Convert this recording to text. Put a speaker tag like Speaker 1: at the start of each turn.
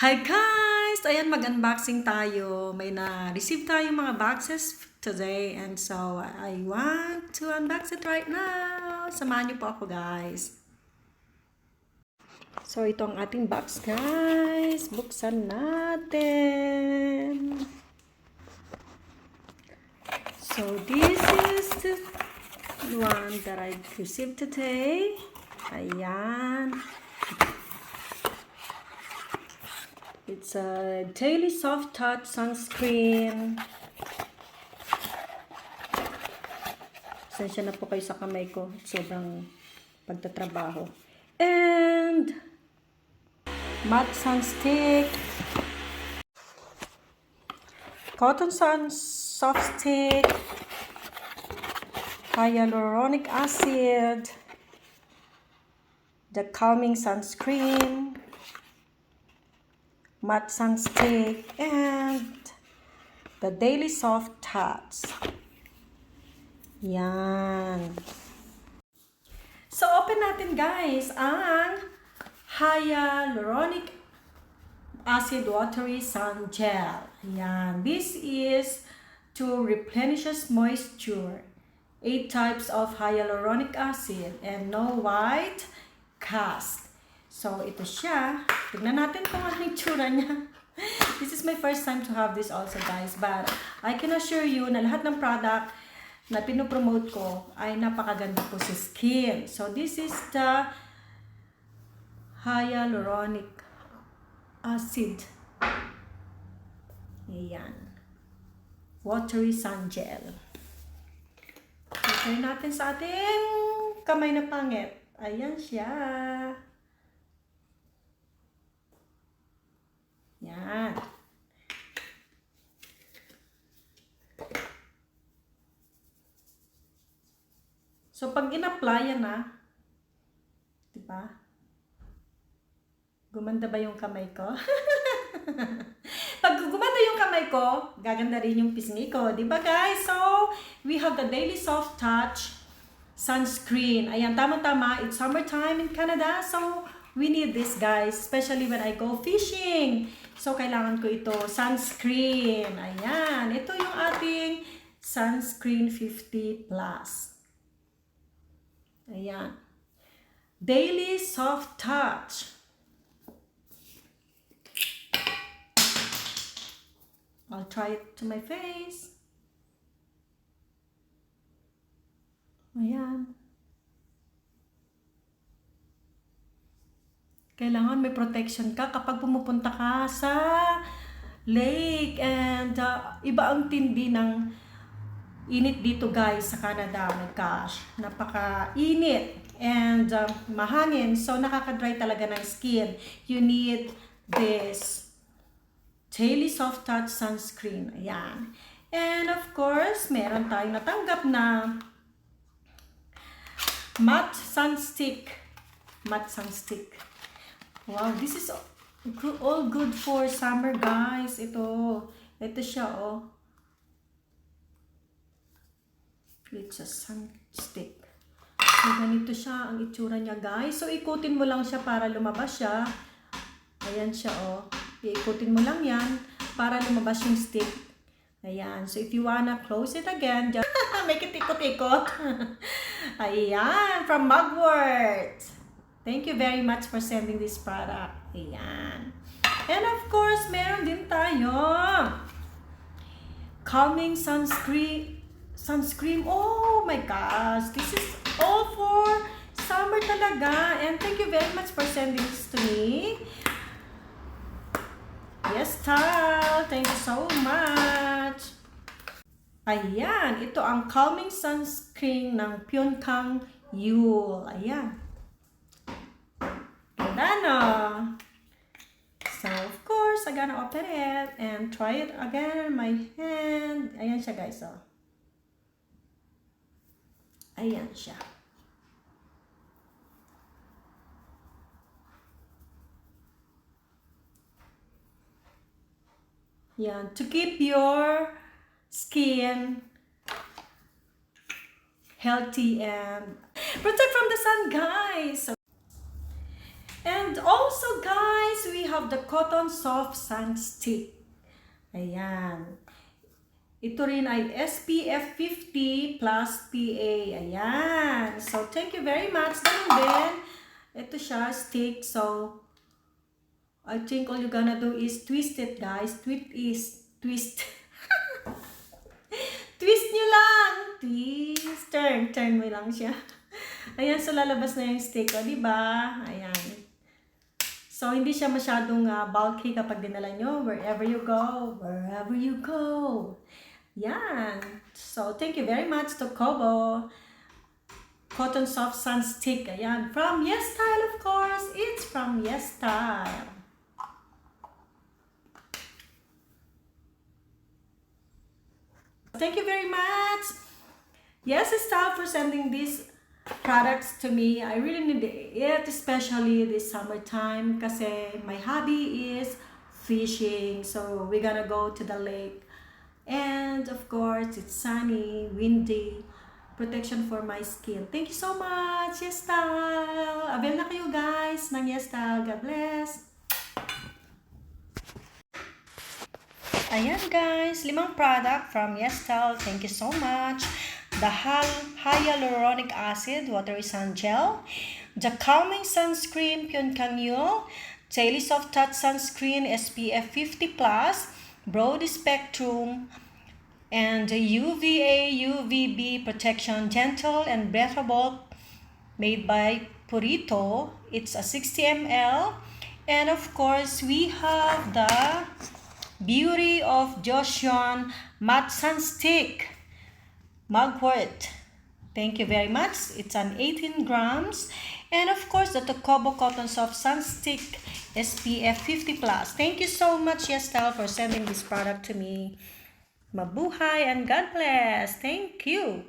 Speaker 1: Hi guys! Ayan, mag-unboxing tayo. May na-receive tayong mga boxes today. And so, I want to unbox it right now. Samahan niyo po ako guys. So, ito ang ating box guys. Buksan natin. So, this is the one that I received today. Ayan. It's a Daily Soft Touch Sunscreen. Pasensya na po kayo sa kamay ko. Sobrang pagtatrabaho. And matte sunstick. Cotton soft stick. Hyaluronic acid. The calming sunscreen. Matte sunstick, and the Daily Soft Touch. Yan. So, open natin guys ang Hyaluronic Acid Watery Sun Gel. Yan. This is to replenishes moisture. 8 types of hyaluronic acid and no white cast. So, ito siya. Tignan natin kung ano yung tsura niya. This is my first time to have this also, guys. But, I can assure you na lahat ng product na pinopromote ko ay napakaganda po sa skin. So, this is the hyaluronic acid. Ayan. Watery sun gel. Try natin sa ating kamay na pangit. Ayan siya. Yan. So, pag in-apply na, diba? Gumanda ba yung kamay ko? Pag gumanda yung kamay ko, gaganda rin yung pisngi ko. Diba guys? So, we have the Daily Soft Touch Sunscreen. Ayan, tama-tama. It's summertime in Canada. So, we need this guys. Especially when I go fishing. So, kailangan ko ito. Sunscreen. Ayan. Ito yung ating Sunscreen 50+. Ayan. Daily Soft Touch. I'll try it to my face. Ayan. Kailangan may protection ka kapag pumupunta ka sa lake. And iba ang tindi ng init dito guys sa Canada. My gosh. Napaka-init. And mahangin. So nakaka-dry talaga ng skin. You need this Daily Soft Touch Sunscreen. Ayan. And of course, meron tayong natanggap na matte sunstick. Matte sunstick. Wow, this is all good for summer, guys. Ito siya, oh. It's a sunstick. So, ganito siya ang itsura niya, guys. So, ikutin mo lang siya para lumabas siya. Ayan siya, oh. Iikutin mo lang yan para lumabas yung stick. Ayan. So, if you wanna close it again, just make it ikot-ikot. Ayan. From Mugwort. Thank you very much for sending this product. Ayan. And of course, meron din tayo calming sunscreen. Oh my gosh. This is all for summer talaga. And thank you very much for sending this to me. Yes, Tal. Thank you so much. Ayan. Ito ang calming sunscreen ng Pyeongkang Yule. Ayan. Ganda, no? So, of course, I'm gonna open it and try it again on my hand. Ayan siya, guys, oh. Ayan siya. Yan. To keep your skin healthy and protect from the sun, guys. So, and And also guys, we have the Cotton Soft Sun Stick. Ayan. Ito rin ay SPF 50 plus PA. Ayan. So, thank you very much. Ganun din. Ito siya, stick. So, I think all you gonna do is twist it, guys. Twist. Twist nyo lang. Twist. Turn mo lang siya. Ayan, so lalabas na yung stick. O, diba? Ayan. So, hindi siya masyadong bulky kapag dinala nyo. Wherever you go. Wherever you go. Yan. So, thank you very much to Kobo. Cotton Soft Sun Stick. Ayan. From Yes Style, of course. It's from Yes Style. Thank you very much. Yes Style for sending these products to me. I really need it, especially this summertime kasi my hobby is fishing. So, we're gonna go to the lake. And of course, it's sunny, windy, protection for my skin. Thank you so much, Yes Style! Avail na kayo guys ng Yes Style. God bless! Ayan guys, 5 product from Yes Style. Thank you so much. The Hyaluronic Acid Watery Sun Gel, the Calming Sunscreen Pyeongkangul, Daily Soft Touch Sunscreen SPF 50+, Broad Spectrum, and the UVA UVB Protection Gentle and Breathable, made by Purito. It's a 60 ml. And of course, we have the Beauty of Joseon Matte Sun Stick Mugwort. Thank you very much. It's an 18 grams. And of course, the Tokobo Cotton Soft Sun Stick SPF 50+. Thank you so much, Yes Style, for sending this product to me. Mabuhay and God bless. Thank you.